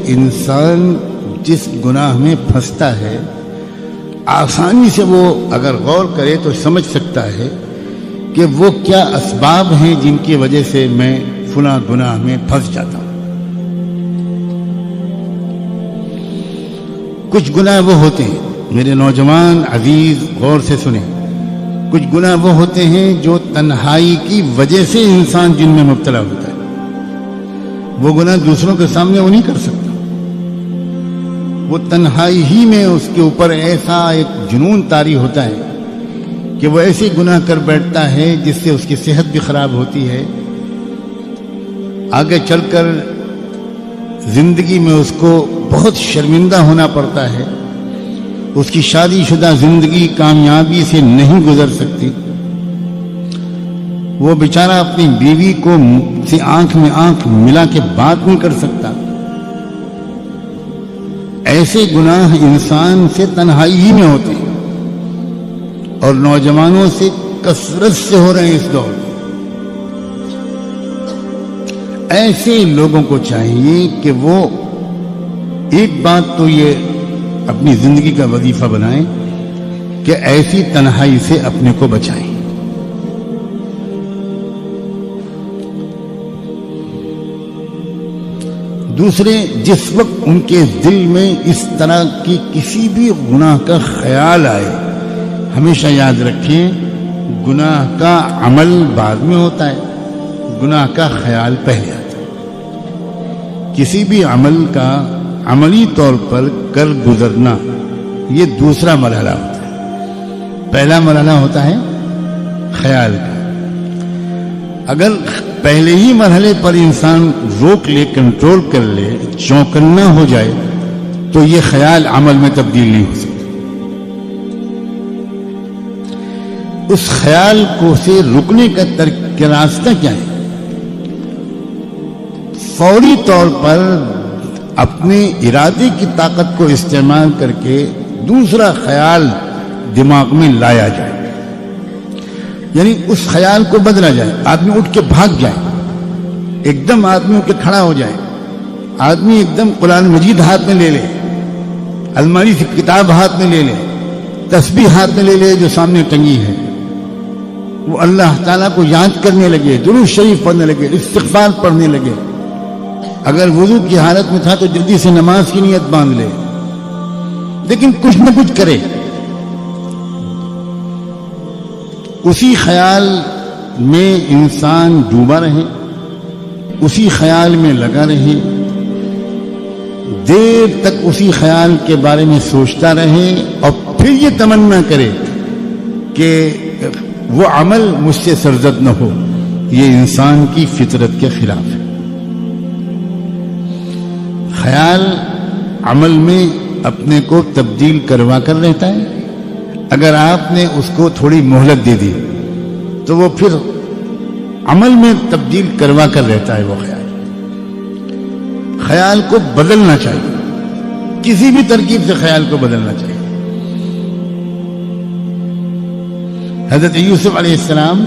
انسان جس گناہ میں پھنستا ہے آسانی سے وہ اگر غور کرے تو سمجھ سکتا ہے کہ وہ کیا اسباب ہیں جن کی وجہ سے میں فلاں گناہ میں پھنس جاتا ہوں۔ کچھ گناہ وہ ہوتے ہیں، میرے نوجوان عزیز غور سے سنیں، کچھ گناہ وہ ہوتے ہیں جو تنہائی کی وجہ سے انسان جن میں مبتلا ہوتا ہے۔ وہ گناہ دوسروں کے سامنے وہ نہیں کر سکتا، وہ تنہائی ہی میں اس کے اوپر ایسا ایک جنون طاری ہوتا ہے کہ وہ ایسے گناہ کر بیٹھتا ہے جس سے اس کی صحت بھی خراب ہوتی ہے، آگے چل کر زندگی میں اس کو بہت شرمندہ ہونا پڑتا ہے، اس کی شادی شدہ زندگی کامیابی سے نہیں گزر سکتی، وہ بیچارہ اپنی بیوی کو سے آنکھ میں آنکھ ملا کے بات نہیں کر سکتا۔ ایسے گناہ انسان سے تنہائی ہی میں ہوتے ہیں اور نوجوانوں سے کثرت سے ہو رہے ہیں اس دور میں۔ ایسے لوگوں کو چاہیے کہ وہ ایک بات تو یہ اپنی زندگی کا وظیفہ بنائیں کہ ایسی تنہائی سے اپنے کو بچائیں۔ دوسرے، جس وقت ان کے دل میں اس طرح کی کسی بھی گناہ کا خیال آئے، ہمیشہ یاد رکھیں گناہ کا عمل بعد میں ہوتا ہے، گناہ کا خیال پہلے آتا ہے۔ کسی بھی عمل کا عملی طور پر کر گزرنا یہ دوسرا مرحلہ ہوتا ہے، پہلا مرحلہ ہوتا ہے خیال کا۔ اگر پہلے ہی مرحلے پر انسان روک لے، کنٹرول کر لے، چوکنا ہو جائے تو یہ خیال عمل میں تبدیل نہیں ہو سکتا۔ اس خیال کو سے رکنے کا راستہ کیا ہے؟ فوری طور پر اپنے ارادے کی طاقت کو استعمال کر کے دوسرا خیال دماغ میں لایا جائے، یعنی اس خیال کو بدلا جائے، آدمی اٹھ کے بھاگ جائے، ایک دم آدمی اٹھ کے کھڑا ہو جائے، آدمی ایک دم قرآن مجید ہاتھ میں لے لے، الماری سے کتاب ہاتھ میں لے لے، تسبیح ہاتھ میں لے لے جو سامنے ٹنگی ہے، وہ اللہ تعالیٰ کو یاد کرنے لگے، درود شریف پڑھنے لگے، استغفار پڑھنے لگے۔ اگر وضو کی حالت میں تھا تو جلدی سے نماز کی نیت باندھ لے، لیکن کچھ نہ کچھ کرے، اسی خیال میں انسان ڈوبا رہے، اسی خیال میں لگا رہے، دیر تک اسی خیال کے بارے میں سوچتا رہے اور پھر یہ تمنا کرے کہ وہ عمل مجھ سے سرزد نہ ہو، یہ انسان کی فطرت کے خلاف ہے۔ خیال عمل میں اپنے کو تبدیل کروا کر رہتا ہے، اگر آپ نے اس کو تھوڑی مہلت دے دی تو وہ پھر عمل میں تبدیل کروا کر رہتا ہے۔ وہ خیال کو بدلنا چاہیے، کسی بھی ترکیب سے خیال کو بدلنا چاہیے۔ حضرت یوسف علیہ السلام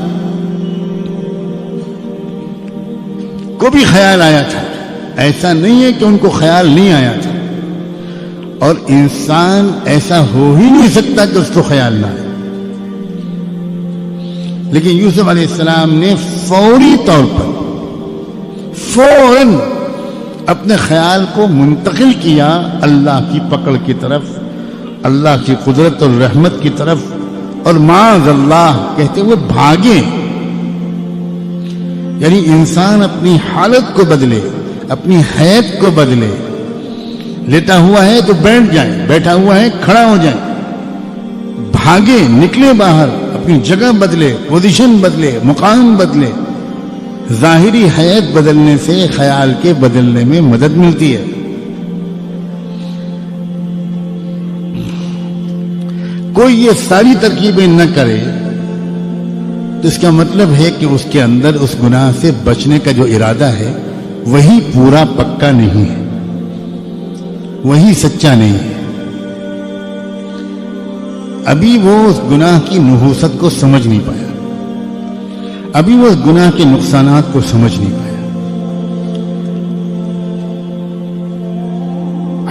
کو بھی خیال آیا تھا، ایسا نہیں ہے کہ ان کو خیال نہیں آیا تھا، اور انسان ایسا ہو ہی نہیں سکتا کہ اس کو خیال نہ آئے، لیکن یوسف علیہ السلام نے فوری طور پر فوراً اپنے خیال کو منتقل کیا اللہ کی پکڑ کی طرف، اللہ کی قدرت اور رحمت کی طرف، اور معاذ اللہ کہتے ہوئے بھاگے۔ یعنی انسان اپنی حالت کو بدلے، اپنی حیت کو بدلے، لیٹا ہوا ہے تو بیٹھ جائے، بیٹھا ہوا ہے کھڑا ہو جائے، بھاگے، نکلے باہر، اپنی جگہ بدلے، پوزیشن بدلے، مقام بدلے۔ ظاہری حیت بدلنے سے خیال کے بدلنے میں مدد ملتی ہے۔ کوئی یہ ساری ترکیبیں نہ کرے تو اس کا مطلب ہے کہ اس کے اندر اس گناہ سے بچنے کا جو ارادہ ہے وہی پورا پکا نہیں ہے، وہی سچا نہیں ہے۔ ابھی وہ اس گناہ کی نحوست کو سمجھ نہیں پایا، ابھی وہ اس گناہ کے نقصانات کو سمجھ نہیں پایا۔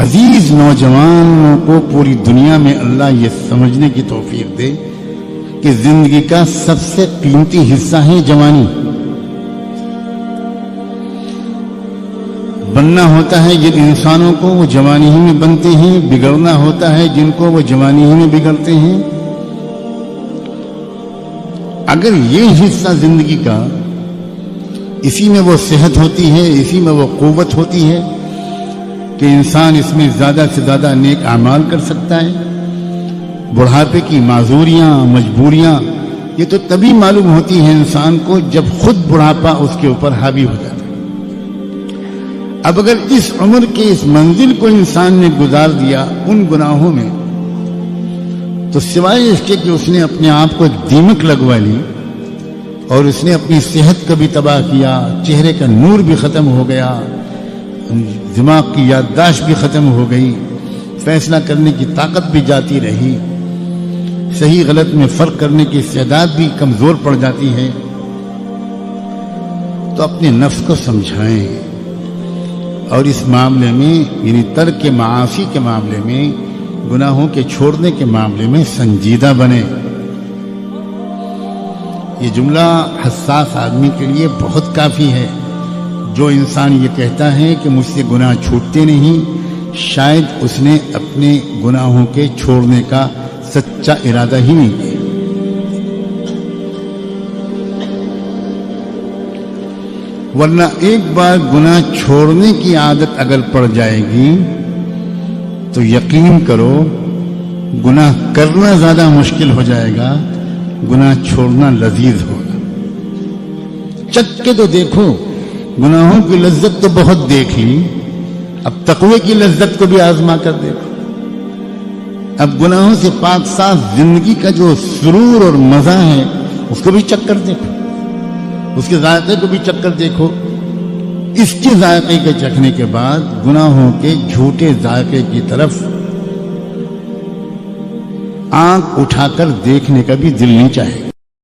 عزیز نوجوانوں کو پوری دنیا میں اللہ یہ سمجھنے کی توفیق دے کہ زندگی کا سب سے قیمتی حصہ ہے جوانی. بننا ہوتا ہے جن انسانوں کو وہ جوانی ہی میں بنتے ہیں، بگڑنا ہوتا ہے جن کو وہ جوانی ہی میں بگڑتے ہیں. اگر یہ حصہ زندگی کا، اسی میں وہ صحت ہوتی ہے، اسی میں وہ قوت ہوتی ہے کہ انسان اس میں زیادہ سے زیادہ نیک اعمال کر سکتا ہے. بڑھاپے کی معذوریاں، مجبوریاں یہ تو تبھی معلوم ہوتی ہیں انسان کو جب خود بڑھاپا اس کے اوپر حاوی ہو جاتا ہے. اب اگر اس عمر کے اس منزل کو انسان نے گزار دیا ان گناہوں میں، تو سوائے اس کے کہ اس نے اپنے آپ کو دیمک لگوا لی اور اس نے اپنی صحت کو بھی تباہ کیا، چہرے کا نور بھی ختم ہو گیا، دماغ کی یادداشت بھی ختم ہو گئی، فیصلہ کرنے کی طاقت بھی جاتی رہی، صحیح غلط میں فرق کرنے کی استعداد بھی کمزور پڑ جاتی ہے. تو اپنے نفس کو سمجھائیں اور اس معاملے میں یعنی ترک معاصی کے معاملے میں، گناہوں کے چھوڑنے کے معاملے میں سنجیدہ بنے. یہ جملہ حساس آدمی کے لیے بہت کافی ہے. جو انسان یہ کہتا ہے کہ مجھ سے گناہ چھوٹتے نہیں، شاید اس نے اپنے گناہوں کے چھوڑنے کا سچا ارادہ ہی نہیں کیا. ورنہ ایک بار گناہ چھوڑنے کی عادت اگر پڑ جائے گی تو یقین کرو گناہ کرنا زیادہ مشکل ہو جائے گا، گناہ چھوڑنا لذیذ ہوگا. چکھ کے تو دیکھو، گناہوں کی لذت تو بہت دیکھ لی، اب تقوی کی لذت کو بھی آزما کر دیکھو. اب گناہوں سے پاک صاف زندگی کا جو سرور اور مزہ ہے اس کو بھی چکھ کر دیکھو، اس کے ذائقے کو بھی چکھ کر دیکھو. اس کے ذائقے کے چکھنے کے بعد گناہوں کے جھوٹے ذائقے کی طرف آنکھ اٹھا کر دیکھنے کا بھی دل نہیں چاہے.